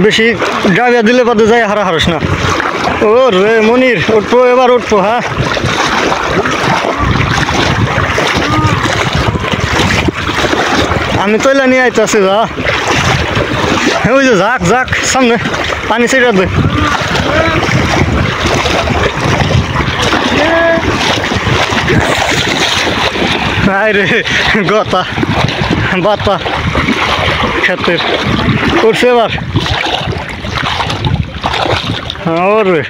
বেশি ডাবিয়া দিলে পাতে যায় হারা হারস না ও রে মনির উঠবো এবার উঠবো হ্যাঁ আমি তৈলা নিয়ে আইতাছি যা ওই যে যাক যাক সামনে পানি ছেড়ে দে আরে গতা বাতা ক্ষেতের করছে এবার ওরে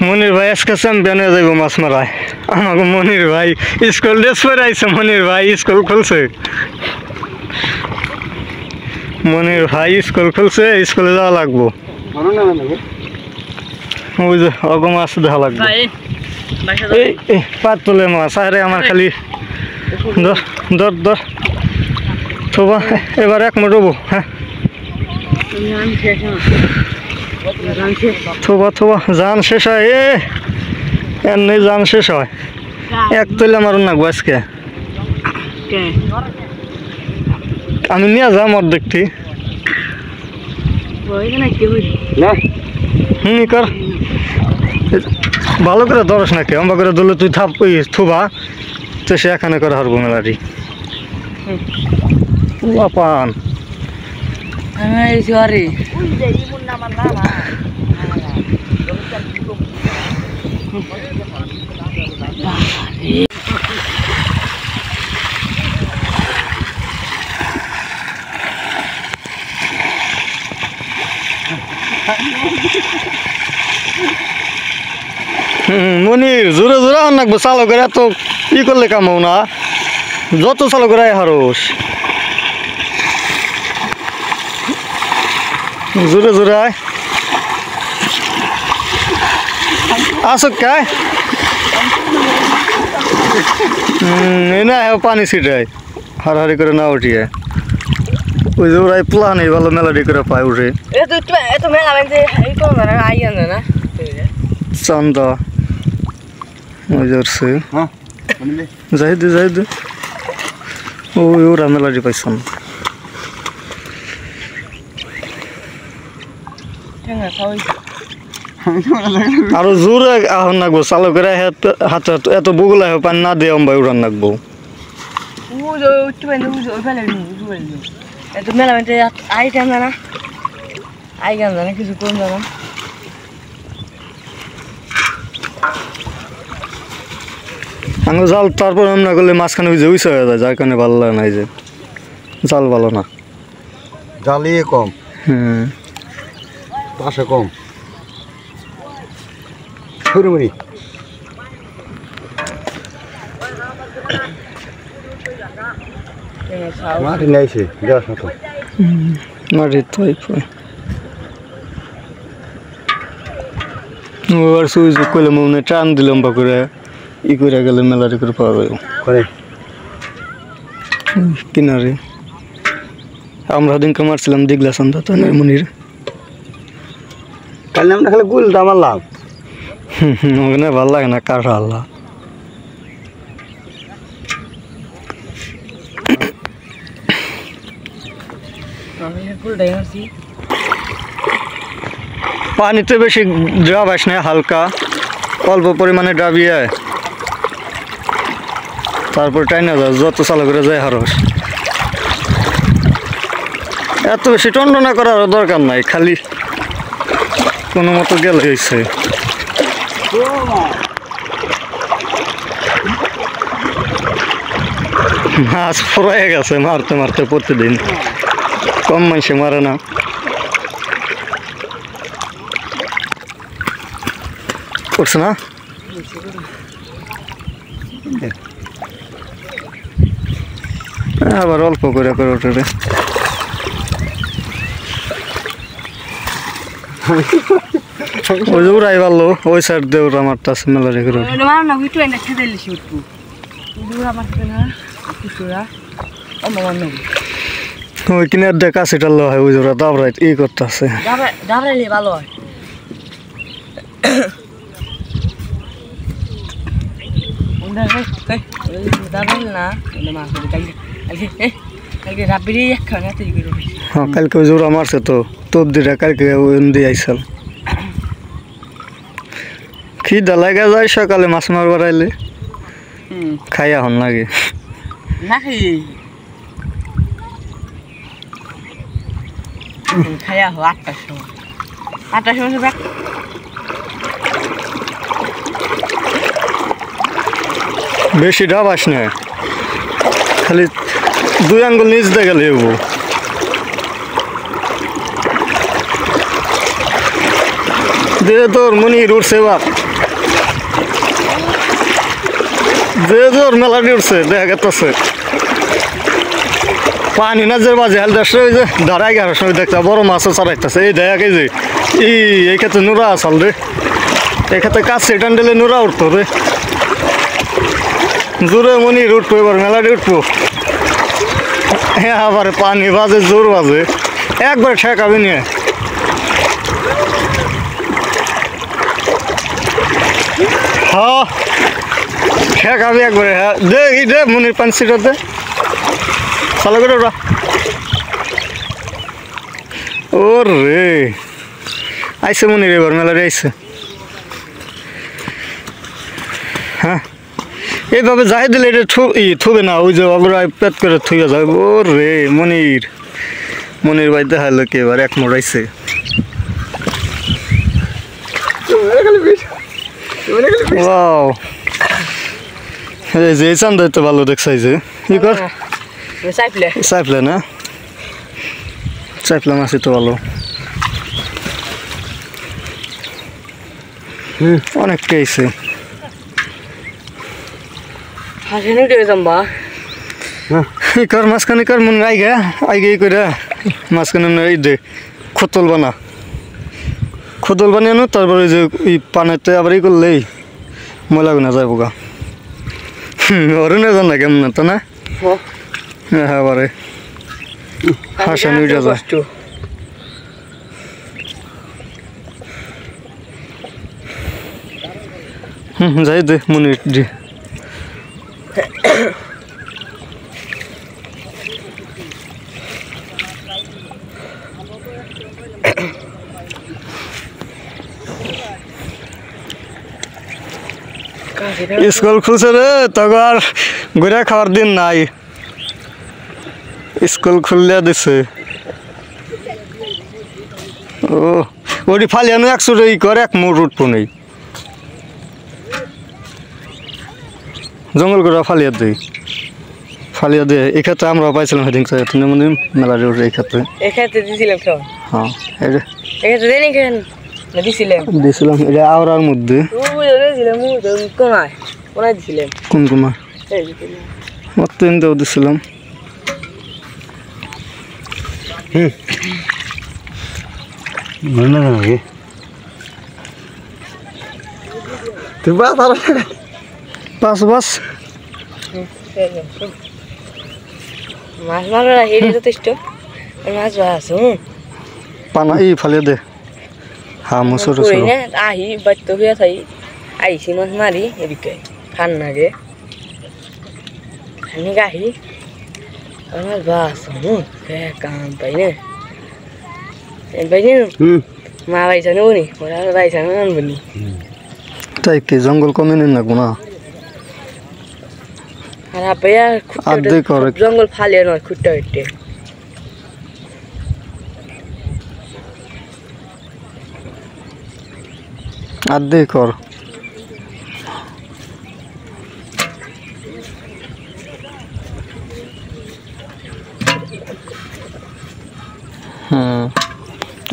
মনির ভাই আজকে চ্যাম্পিয়ন হয়ে যাইব মাছ মারায় আমাকে মনির ভাই স্কুল ড্রেস পরে আইছে মনির ভাই স্কুল খুলছে মনির ভাই স্কুল খুলছে স্কুলে যাওয়া লাগবো ওই যে অগ মাছ দেখা লাগবে এই পাত তোলে মাছ আরে আমার খালি ধর ধর থোবা এবার এক মোট হবো হ্যাঁ থোবা থোবা জান শেষ হয় এমনি জান শেষ হয় এক তৈলে মারুন না আজকে আমি নিয়ে যাম অর্ধেকটি কর ভালো করে ধরস নাকি অম্বা করে ধরলে তুই থাপ থুবা তো সে এখানে করে হারবো মেলাটি পান মনির জোরে জোরে আন রাখবো চালু করে এত ই করলে কামাও না যত চালু করে হারস জোরে জোরে আয় আসুক কায় না পানি ছিটায় হাড়াহাড়ি করে না উঠিয়ে ওই যে ওরাই প্লান এই ভালো মেলাডি করে পায় উঠে চান্দা ওই যাচ্ছে যাই দে ওই ওরা মেলাডি পাইছান আরো জোরে আহন নাকবো চালু করে হাতে এত বুগুলা পানি না দিয়ে অম্বাই উড়ান নাকবো কিছু কম জানা আমি জাল তারপর না করলে মাঝখানে উইসে হয়ে যায় যার কারণে ভালো লাগে না এই যে জাল ভালো না জালিয়ে কম পাশে কম মাটি নাইছে যাস না তো মাটি তো ওর সুইচ কইলে মনে টান দিলাম বা করে ই করে গেলে মেলারি করে পাওয়া যাবে কিনারে আমরা দিনকে মারছিলাম দিগলা সন্ধ্যা তো মনির কাল আমরা খালি গুল দামালাম ওখানে ভালো লাগে না কাঠা আল্লাহ পানিতে বেশি ড্রাবাস না হালকা অল্প পরিমাণে ডাবিয়ে তারপর টাইনা যা যত চালু করে যায় হারস এত বেশি টন্ডনা করার দরকার নাই খালি কোনো মতো গেলে হয়েছে মাছ ফুরাই গেছে মারতে মারতে প্রতিদিন কম মাইসে মারে না করছে না আবার অল্প করে করে ওঠে রে ওই যে উড়াই ভালো ওই সাইড দিয়ে ওরা মারতে আছে মেলা রেখে ওই কিনার দিয়ে কাছে টাল্লো হয় ওই যে ওরা দাবড়াই ই করতে আছে ভালো হয় কালকে রাবিরি খাওয়া না তৈরি করে হ্যাঁ কালকে জোর মারছে তো তোপ দিটা কালকে দিয়ে আইসাল খিদা লাগা যায় সকালে মাছ মারবার আইলে খাইয়া হন লাগে না খাইয়া হো 8টার সময় 8টার সময় ব্যাক বেশি ডাবাস না খালি 2 আঙ্গুল নিচ দিয়ে গেলে দে তোর মনির উঠছে বাপ দে তোর মেলাটি উঠছে দেখা গেছে পানি না যে বাজে হাল 10 ওই যে ধারা 11 সময় দেখতে বড় মাছও চড়াইতেছে এই দেখা কে যে এই ক্ষেত্রে নোরা আসল রে এই ক্ষেত্রে কাছে টান্ডেলে নোরা উঠতো রে জোরে মনির উঠবো এবার মেলাটি উঠবো হ্যাঁ আবার পানি বাজে জোর বাজে একবার ঠেকাবি নিয়ে হ্যাঁ ঠেকাবি একবারে হ্যাঁ দে এই দে মনির পাঞ্চিটা দে চালু করে ওরা ওর রে আইসে মনির এবার মেলারে আইসে হ্যাঁ এইভাবে যাই দিলে এটা থুবে না ওই যে অগ্রায় পেট করে থুয়ে যাবে ওর রে মনির ভাই দেখালো কি এবার এক মোড়াইছে ওয়াও এই যে চান্দা তো ভালো দেখছাই যে কি কর সাইফলে না সাইফলা মাছ তো ভালো অনেক কেছে হাসিনি দিয়ে যাম্বা কর মাঝখানে কর মন আইগে করে মাঝখানে এই দে খোতল বানানো তারপরে যে এই পানিতে আবার এই করলেই ময়লা গুনা যাবো গা ওরে না জানা কেমন না তো না হ্যাঁ বারে হাসানি উঠে যায় যাই দে মনির দি স্কুল খুলছে রে তখন আর ঘুরে খাওয়ার দিন নাই স্কুল খুললে দিছে ও ওটি ফালিয়ানো 100 করে এক মোট উঠবো নেই জঙ্গল করে ফালিয়া দে এই ক্ষেত্রে আমরা পাইছিলাম হেডিং মানে মেলার উঠে এই ক্ষেত্রে দিয়েছিলাম হ্যাঁ দিয়েছিলাম এটা আওড়ার মধ্যে কোন কুমার দিছিলাম বাস মাছ মারা হেরে যথেষ্ট মাছ আছে পানা এই ফালিয়ে দে হ্যাঁ মুসুর আহি বাচ্চ হয়ে থাই আইসি মাছ মারি এদিকে খান নাগে খানি গাহি মাছ বাস কাম পাই না মা বাইসানো নি ওরা বাইসানো আনবনি তাই কি জঙ্গল কমে নেন না গুনা আর আপয়া জঙ্গল ফালিয়ে নয় খুঁটটা হইতে আদে কর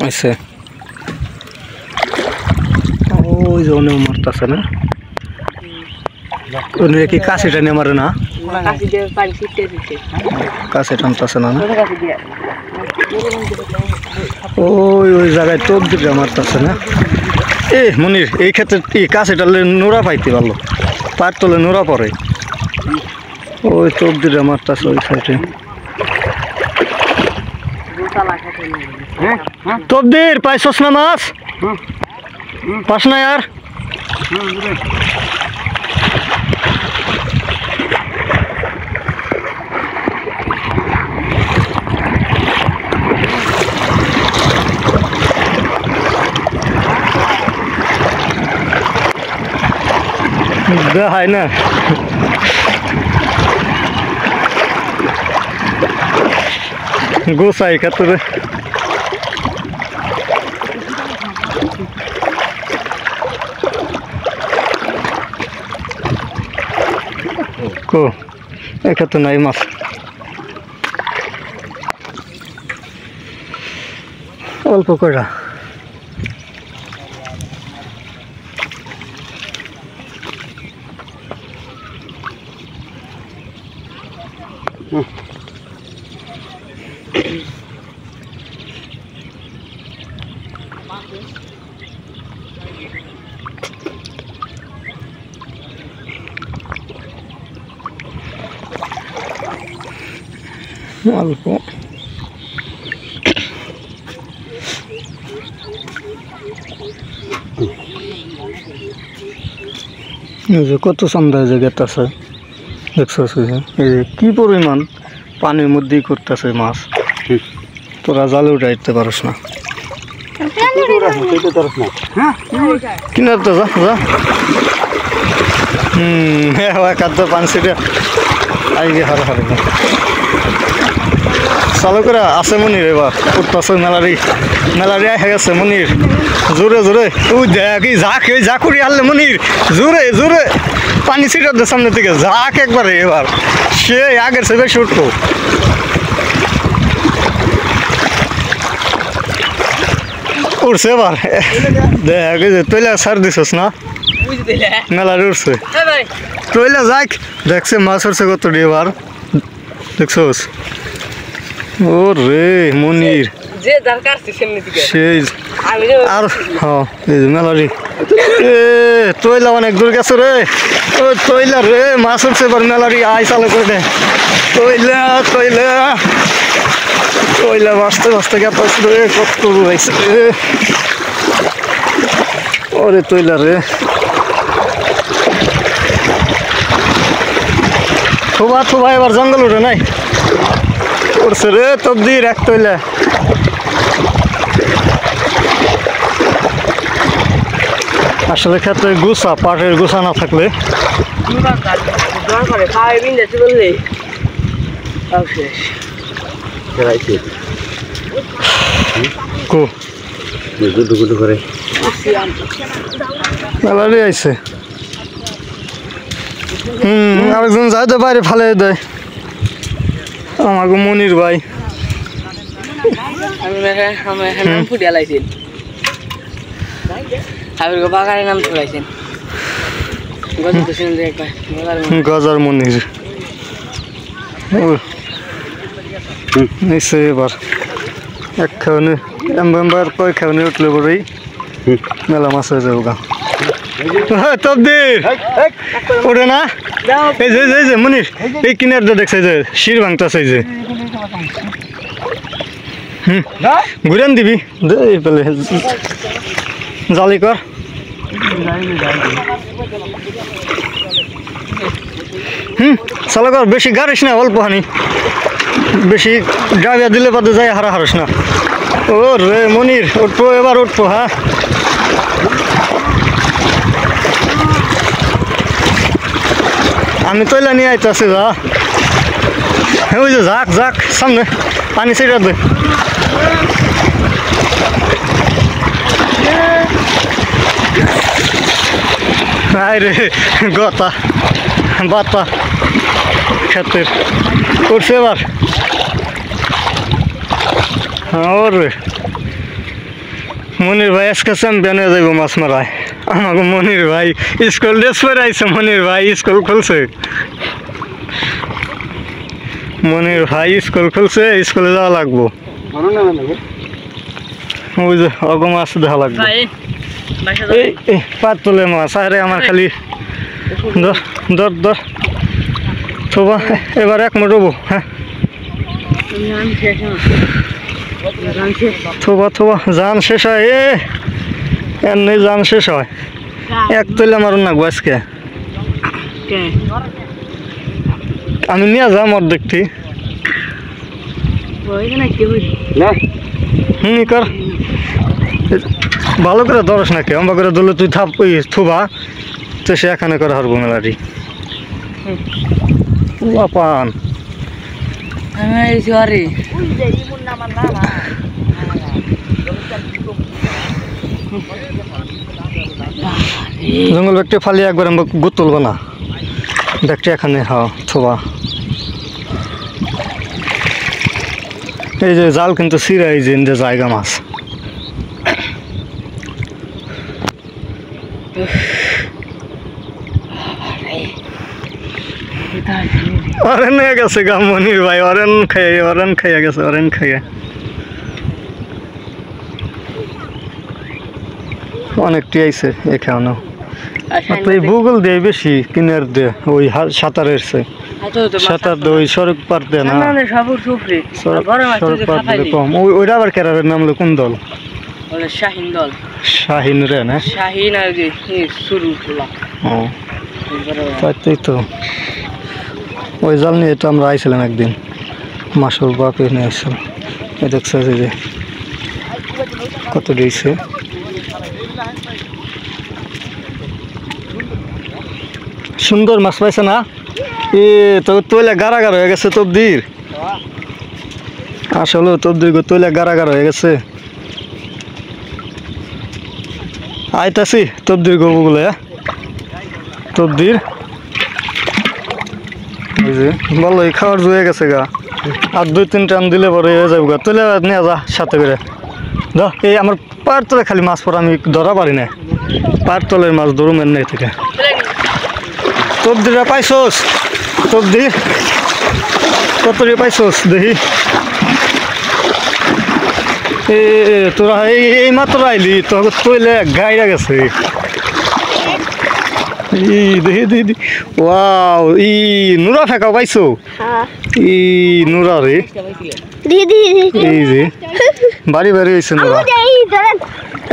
আচ্ছা ওই জন্য মারতাছে না ওনে কি কাশিটা নিয়ে মারে না কাশি টানতাছে না ওই জায়গায় তোপ দিতে মারতাছে না এ মনির এই ক্ষেত্রে এই কাশিটা নোরা পাইতে পারলো পার তলে নোরা পড়ে ওই তোপ দিতে মারতাছে ওই সাইডে তোপ দের পাইছস না মাছ পাস না আর দেখায় না গোসাই খাতরে কো এখানে নাই মাছ অল্প কয়টা অল্প এই যে কত চান্দা জায়গাটা আছে দেখছো এই যে কি পরিমাণ পানির মধ্যেই করতেছে মাছ তোরা জালে উঠাইতে পারস না কিনার তো যা যা একাদ পানসিটা আইগে হারে হারে চালু করে আছে মনির এবার উঠতেছে মেলারি আই গেছে মনির জোরে জোরে ও দেখি ঝাঁক ওই ঝাঁক উড়ি আনলে মনির জোরে জোরে পানি ছিটাতে সামনে থেকে ঝাঁক একবারে এবার সে আগের সে বেশি উঠতো উঠছে এবার দেখ তৈলা সার দিছস না মেলারি উঠছে তৈলা যাক দেখছে মাছ উঠছে কত এবার দেখছস ও রে মনির সেই আর হ্যাঁ এই যে মেলারি তৈলা অনেক দূর গেছে রে ও তৈলা রে মাছ উঠছে এবার মেলারি আই চালু করে দে তৈলা তৈলা তৈলা বাঁচতে বাঁচতে গেছে রে কত রয়েছে রে ওরে তৈলা রে থোবা থোবা এবার জঙ্গল উঠে নাই উঠছে রে তবদির এক তৈলা আসলে ক্ষেত্রে গুছা পাটের গুছা না থাকলে কো করে মেলারি আইছে আরেকজন যায় তো বাইরে ফালে দেয় আমাকে মনির ভাই ফুটিয়া লাইছেন বাগানের নাম ফুলাইছেন গজার মনির নিশ্চয় এবার এক খাওয়ানি এমবার কয় খাওয়ানি উঠলে পরেই মেলা মাছ হয়ে যাবো গা তবদির ওঠে না এই যে মনির এই কিনারটা দেখছে যে শির ভাঙতেছে যে ঘুরান দিবি দে পেলে জালি কর চালু কর বেশি গাড়িস না অল্প হানি বেশি ড্রাইভার দিলে পাতে যাই হারা হারিস না ও রে মনির উঠবো এবার উঠবো হ্যাঁ আমি তৈলা নিয়ে আইতেছি যা হ্যাঁ ওই যে ঝাঁক ঝাঁক সামনে পানি ছিটা দে আরে গতা বাতা ক্ষেতের করছে এবার ওরে মনির ভাই আজকে চ্যাম্পিয়ন হয়ে যাইব মাছ মারায় আমাকে মনির ভাই স্কুল ড্রেস পরে আইছে মনির ভাই স্কুল খুলছে মনির ভাই স্কুল খুলছে স্কুলে যাওয়া লাগবো ওই যে অগ মাছ দেখা লাগবে এই পাত তোলে মাছ আরে আমার খালি দর দর থোবা এবার এক মোটবো হ্যাঁ থোবা থোবা জান শেষ হয় এমনি জান শেষ হয় এক তৈলে মারুন না আজকে আমি নিয়ে যাম অর্ধেকটি কর ভালো করে ধরস নাকি অম্বা করে ধরলে তুই থাপ থুবা তো সে এখানে করে হারবো মেলাটি পান এই সরি জঙ্গল ব্যাগটি ফালিয়ে একবার আমরা গুত তুলবো না ব্যাগটি এখানে থোবা এই যে জাল কিন্তু সিরা এই যে জায়গা মাছ অরেন হয়ে গেছে গা মনির ভাই অরেন খাইয়া গেছে অরেন খাইয়া অনেকটি আইছে এখানেও এই ভূগোল দিয়ে বেশি কিনার দিয়ে ওই সাঁতারের সাঁতার দিয়ে ওই সড়ক পার দিয়ে না সড়ক পার দিলে কম ওইটা আবার কেরারের নাম হলো কোন দল শাহিন দল শাহিন রে না শাহিন আর কি শুরু ও তাই তো ওই জাল নিয়ে তো আমরা আইছিলাম একদিন মাসুর বাপে নিয়ে আসছিলাম এই দেখছো যে কত দিয়েছে সুন্দর মাছ পাইছে না এ তো তৈলে গাড়াগাড় হয়ে গেছে তবদির আসলে তবদির তৈলে গাড়াগাড় হয়ে গেছে আইতাছি তবদির গবুগুলো তবদির এই যে বলো এই খাওয়ার জুয়ে গেছে গা আর 2-3 টান দিলে পরে হয়ে যাবো গা তুলে নিয়ে যা সাথে করে ধর এই আমার পার তলে খালি মাছ পড়া আমি ধরা পারি না পার তলের মাছ ধরুম এর নেই থেকে তবদিরা পাইছোস তবদির কত রে পাইছোস দেখি এ তোরা এই মাত্র আইলি তোর তৈলে গাইরা গেছে দেখি দেখি ওয়াও ই নুরা ফেঁকা পাইছো ই নুরা রে এই যে বাড়ি বাড়ি হয়েছে নুরা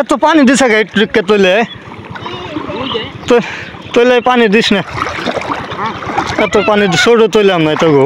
এত পানি দিছে গাইট তৈলে তৈলে পানি দিস না এত পানি ছোট তৈলাম না তো গো